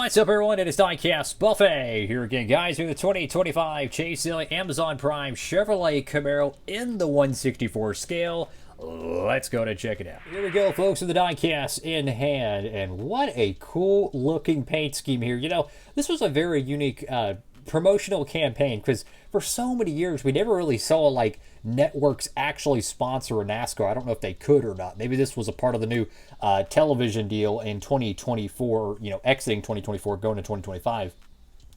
What's up, everyone? It is Diecastbuffet here again, guys. We're the 2025 Chase Elliott Amazon Prime Chevrolet Camaro in the 164 scale. Let's go to check it out. Here we go, folks, with the diecast in hand, and what a cool looking paint scheme here. You know, this was a very unique promotional campaign because for so many years we never really saw like networks actually sponsor a NASCAR. I don't know if they could or not. Maybe this was a part of the new television deal in 2024, you know, exiting 2024, going to 2025,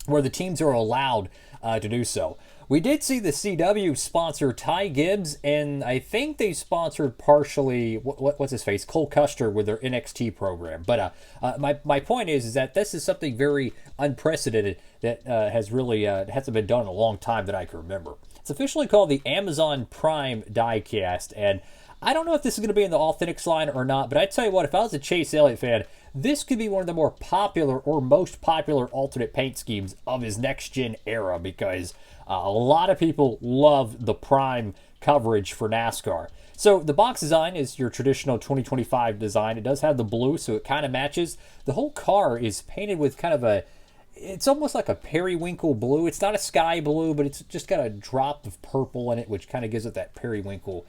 where the teams are allowed to do so. We did see the CW sponsor Ty Gibbs, and I think they sponsored partially, what's his face, Cole Custer with their NXT program. But my point is that this is something very unprecedented that has really hasn't been done in a long time that I can remember. It's officially called the Amazon Prime Diecast, and I don't know if this is going to be in the Authentics line or not, but I tell you what, if I was a Chase Elliott fan, this could be one of the more popular or most popular alternate paint schemes of his next-gen era, because a lot of people love the Prime coverage for NASCAR. So the box design is your traditional 2025 design. It does have the blue, so it kind of matches. The whole car is painted with kind of a, it's almost like a periwinkle blue. It's not a sky blue, but it's just got a drop of purple in it, which kind of gives it that periwinkle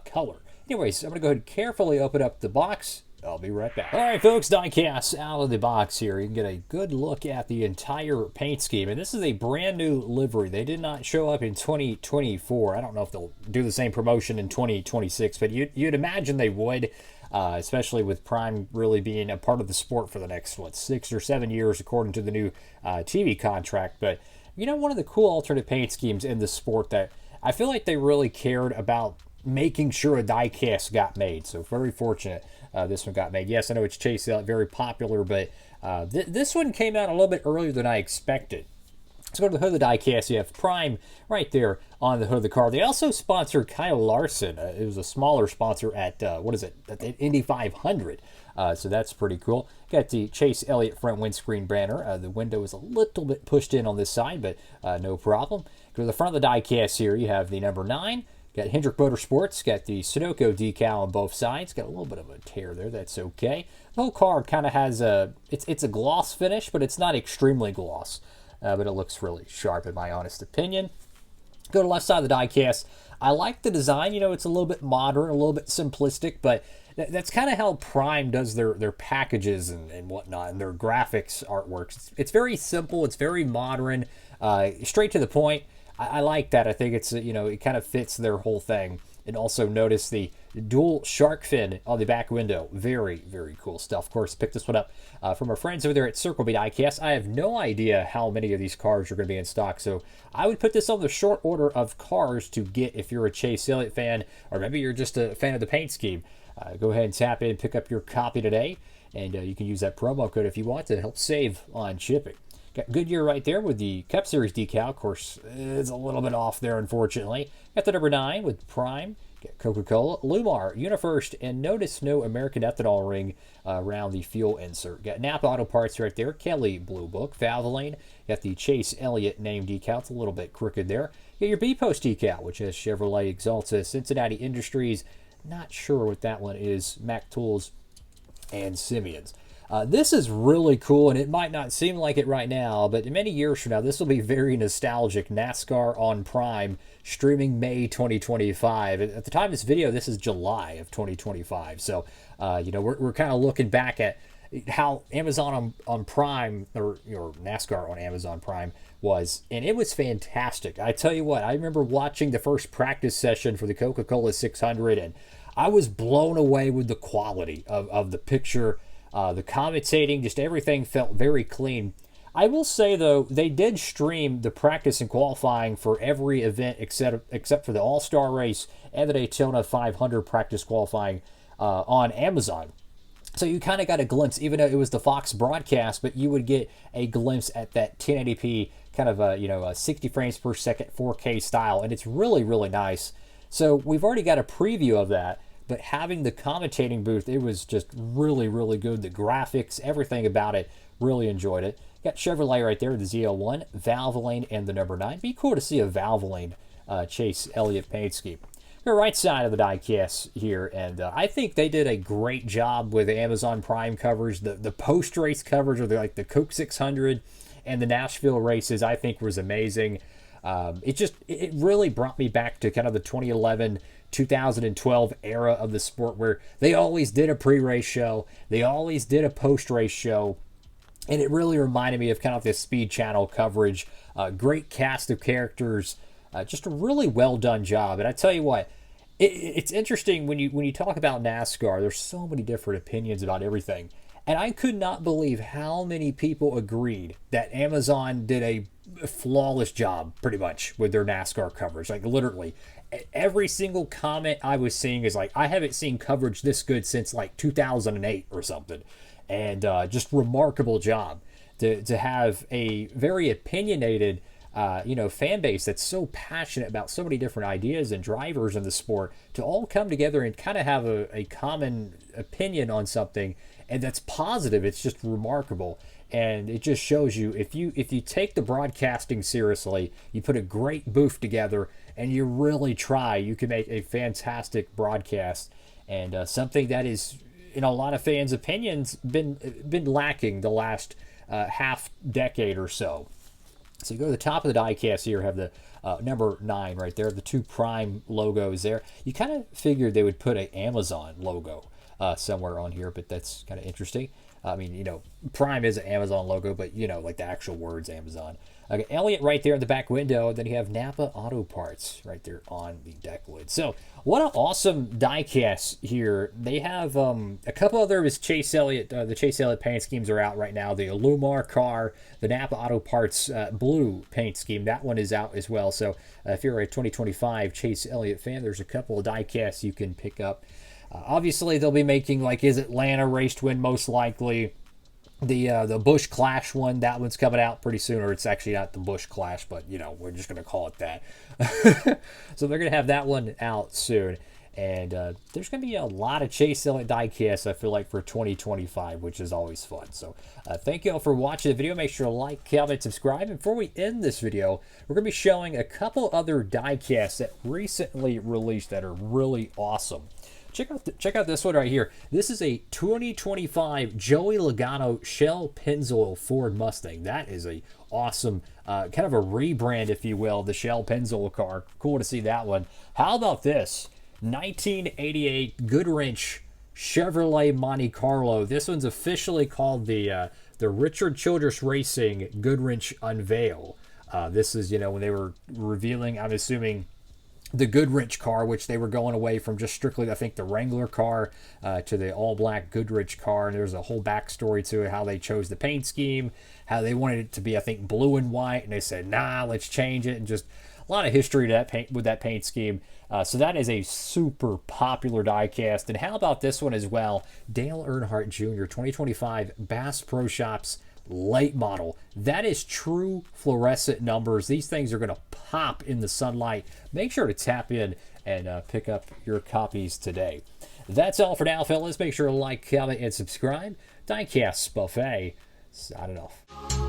color. Anyways, I'm going to go ahead and carefully open up the box. I'll be right back. All right, folks, diecast out of the box here. You can get a good look at the entire paint scheme. And this is a brand new livery. They did not show up in 2024. I don't know if they'll do the same promotion in 2026, but you'd imagine they would, especially with Prime really being a part of the sport for the next, 6 or 7 years, according to the new TV contract. But, you know, one of the cool alternate paint schemes in the sport that I feel like they really cared about making sure a diecast got made. So very fortunate this one got made. Yes, I know it's Chase Elliott, very popular, but this one came out a little bit earlier than I expected. Let's go to the hood of the diecast. You have Prime right there on the hood of the car. They also sponsored Kyle Larson. It was a smaller sponsor at, at the Indy 500. So that's pretty cool. Got the Chase Elliott front windscreen banner. The window is a little bit pushed in on this side, but no problem. Go to the front of the diecast here. You have the number 9. Got Hendrick Motorsports, got the Sunoco decal on both sides. Got a little bit of a tear there, that's okay. The whole car kind of has it's a gloss finish, but it's not extremely gloss. But it looks really sharp in my honest opinion. Go to the left side of the diecast. I like the design. You know, it's a little bit modern, a little bit simplistic, but that's kind of how Prime does their packages and whatnot, and their graphics artworks. It's very simple, it's very modern, straight to the point. I like that. I think it's, you know, it kind of fits their whole thing. And also notice the dual shark fin on the back window. Very, very cool stuff. Of course, picked this one up from our friends over there at Circle B Diecast. I have no idea how many of these cars are going to be in stock, so I would put this on the short order of cars to get if you're a Chase Elliott fan, or maybe you're just a fan of the paint scheme. Go ahead and tap in and pick up your copy today, and you can use that promo code if you want to help save on shipping. Got Goodyear right there with the Cup Series decal. Of course, it's a little bit off there, unfortunately. Got the number 9 with Prime. Got Coca-Cola, Lumar, UniFirst, and notice no American ethanol ring around the fuel insert. Got Napa Auto Parts right there. Kelly Blue Book, Valvoline. Got the Chase Elliott name decal. It's a little bit crooked there. Got your B-Post decal, which has Chevrolet, Exalta, Cincinnati Industries. Not sure what that one is. Mac Tools and Simeon's. This is really cool, and it might not seem like it right now, but many years from now, this will be very nostalgic. NASCAR on Prime, streaming May 2025. At the time of this video, this is July of 2025. So, you know, we're kind of looking back at how Amazon on Prime, or NASCAR on Amazon Prime was, and it was fantastic. I tell you what, I remember watching the first practice session for the Coca-Cola 600, and I was blown away with the quality of the picture. The commentating, just everything felt very clean. I will say, though, they did stream the practice and qualifying for every event except for the All-Star race and the Daytona 500 practice qualifying on Amazon. So you kind of got a glimpse, even though it was the Fox broadcast, but you would get a glimpse at that 1080p kind of a 60 frames per second 4K style, and it's really, really nice. So we've already got a preview of that. But having the commentating booth, it was just really, really good. The graphics, everything about it, really enjoyed it. Got Chevrolet right there, the ZL1, Valvoline, and the number 9. Be cool to see a Valvoline Chase Elliott paint scheme. the right side of the diecast here, and I think they did a great job with Amazon Prime coverage. The post-race coverage of like the Coke 600 and the Nashville races, I think was amazing. It really brought me back to kind of the 2011, 2012 era of the sport, where they always did a pre-race show, they always did a post-race show, and it really reminded me of kind of this Speed Channel coverage. Great cast of characters, just a really well done job. And I tell you what, it's interesting when you talk about NASCAR. There's so many different opinions about everything, and I could not believe how many people agreed that Amazon did a flawless job, pretty much, with their NASCAR coverage. Like literally, every single comment I was seeing is like, I haven't seen coverage this good since like 2008 or something. And just remarkable job to have a very opinionated fan base that's so passionate about so many different ideas and drivers in the sport to all come together and kind of have a common opinion on something, and that's positive. It's just remarkable, and it just shows you if you take the broadcasting seriously, you put a great booth together, and you really try, you can make a fantastic broadcast, and something that is, in a lot of fans' opinions, been lacking the last half decade or so. So you go to the top of the diecast here, have the number 9 right there, the 2 Prime logos there. You kind of figured they would put an Amazon logo somewhere on here, but that's kind of interesting. I mean, Prime is an Amazon logo, but, like the actual words Amazon. Okay, Elliott right there in the back window. Then you have Napa Auto Parts right there on the deck lid. So what an awesome diecast here. They have a couple other of his Chase Elliott, the Chase Elliott paint schemes are out right now. The Illumar car, the Napa Auto Parts blue paint scheme, that one is out as well. So if you're a 2025 Chase Elliott fan, there's a couple of diecasts you can pick up. Obviously, they'll be making, like, is Atlanta race to win most likely? The Busch Clash one, that one's coming out pretty soon, or it's actually not the Busch Clash, but, we're just going to call it that. So they're going to have that one out soon. And there's going to be a lot of Chase Elliott diecasts, I feel like, for 2025, which is always fun. So thank you all for watching the video. Make sure to like, comment, subscribe. And before we end this video, we're going to be showing a couple other diecasts that recently released that are really awesome. Check out this one right here. This is a 2025 Joey Logano Shell Pennzoil Ford Mustang. That is a awesome, kind of a rebrand, if you will, the Shell Pennzoil car. Cool to see that one. How about this? 1988 Goodwrench Chevrolet Monte Carlo. This one's officially called the Richard Childress Racing Goodwrench Unveil. This is, when they were revealing, I'm assuming, the Goodwrench car, which they were going away from just strictly, I think, the Wrangler car to the all-black Goodwrench car. And there's a whole backstory to it, how they chose the paint scheme, how they wanted it to be, I think, blue and white, and they said, nah, let's change it, and just a lot of history to that paint, with that paint scheme. So that is a super popular diecast. And how about this one as well? Dale Earnhardt Jr., 2025 Bass Pro Shops late model. That is true fluorescent numbers. These things are going to pop in the sunlight. Make sure to tap in and pick up your copies today. That's all for now, fellas. Make sure to like, comment, and subscribe. Diecastbuffet signing off.